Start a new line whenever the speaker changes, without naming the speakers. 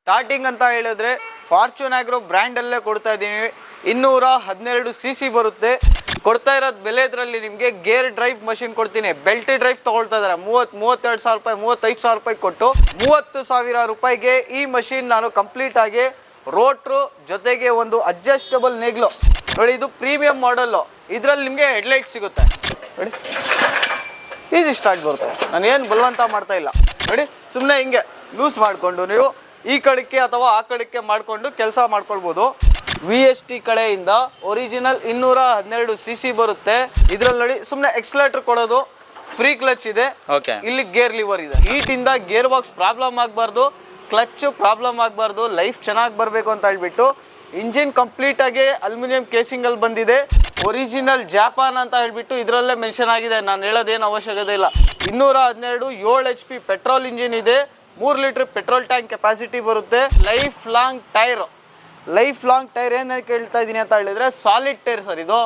Starting ಅಂತ ಹೇಳಿದ್ರೆ fortune agro ಬ್ರ್ಯಾಂಡಲ್ಲೇ ಕೊಡ್ತಾ ಇದ್ದೀನಿ. 212 cc ಬರುತ್ತೆ. ಕೊಡ್ತಾ ಇರೋದು ಬೆಲೆದ್ರಲ್ಲಿ ನಿಮಗೆ ಗೇರ್ ಡ್ರೈವ್ ಮಷಿನ್ ಕೊಡ್ತೀನಿ. ಬೆಲ್ಟ್ ಡ್ರೈವ್ ತೊಗೊಳ್ತಾ ಇದ್ದಾರೆ 32,000 ರೂಪಾಯಿ 35,000 ರೂಪಾಯಿ ಕೊಟ್ಟು 30,000 ರೂಪಾಯಿಗೆ ಈ ಮಷಿನ್ ನಾನು ಕಂಪ್ಲೀಟ್ ಆಗಿ ರೋಟ್ರು ಜೊತೆಗೆ ಒಂದು ಅಡ್ಜಸ್ಟಬಲ್ ನೇಗ್ಲು ನೋಡಿ. ಇದು ಪ್ರೀಮಿಯಂ ಮಾಡಲ್ಲು. ಇದರಲ್ಲಿ ನಿಮಗೆ ಹೆಡ್ಲೈಟ್ ಸಿಗುತ್ತೆ ನೋಡಿ. ಈಸಿ ಸ್ಟಾರ್ಟ್ ಬರುತ್ತೆ. ನಾನು ಏನು ಬಲವಂತ ಮಾಡ್ತಾ ಇಲ್ಲ ನೋಡಿ. ಸುಮ್ಮನೆ ಹಿಂಗೆ ಲೂಸ್ ಮಾಡಿಕೊಂಡು ನೀವು ಈ ಕಡೆಗೆ ಅಥವಾ ಆ ಕಡೆಗೆ ಮಾಡಿಕೊಂಡು ಕೆಲಸ ಮಾಡ್ಕೊಳ್ಬೋದು. VST ಕಡೆಯಿಂದ ಒರಿಜಿನಲ್ 212 cc ಬರುತ್ತೆ. ಇದರಲ್ಲಿ ನೋಡಿ ಸುಮ್ಮನೆ ಎಕ್ಸ್ಲೇಟರ್ ಕೊಡೋದು, ಫ್ರೀ ಕ್ಲಚ್ ಇದೆ, ಇಲ್ಲಿ ಗೇರ್ ಲಿವರ್ ಇದೆ. ಹೀಟಿಂದ ಗೇರ್ ಬಾಕ್ಸ್ ಪ್ರಾಬ್ಲಮ್ ಆಗಬಾರ್ದು, ಕ್ಲಚ್ ಪ್ರಾಬ್ಲಮ್ ಆಗಬಾರ್ದು, ಲೈಫ್ ಚೆನ್ನಾಗಿ ಬರಬೇಕು ಅಂತ ಹೇಳ್ಬಿಟ್ಟು ಇಂಜಿನ್ ಕಂಪ್ಲೀಟ್ ಆಗಿ ಅಲ್ಯೂಮಿನಿಯಂ ಕೇಸಿಂಗ್ ಅಲ್ಲಿ ಬಂದಿದೆ. ಒರಿಜಿನಲ್ ಜಾಪಾನ್ ಅಂತ ಹೇಳ್ಬಿಟ್ಟು ಇದರಲ್ಲೇ ಮೆನ್ಷನ್ ಆಗಿದೆ. ನಾನು ಹೇಳೋದೇನು ಅವಶ್ಯಕತೆ ಇಲ್ಲ. 212 7 HP ಪೆಟ್ರೋಲ್ ಇಂಜಿನ್ ಇದೆ. 3 ಲೀಟರ್ ಪೆಟ್ರೋಲ್ ಟ್ಯಾಂಕ್ ಕೆಪಾಸಿಟಿ ಬರುತ್ತೆ. ಲೈಫ್ ಲಾಂಗ್ ಟೈರ್ ಏನಕ್ಕೆ ಹೇಳ್ತಾ ಇದ್ದೀನಿ ಅಂತ ಹೇಳಿದ್ರೆ ಸಾಲಿಡ್ ಟೈರ್ ಸರ್ ಇದು.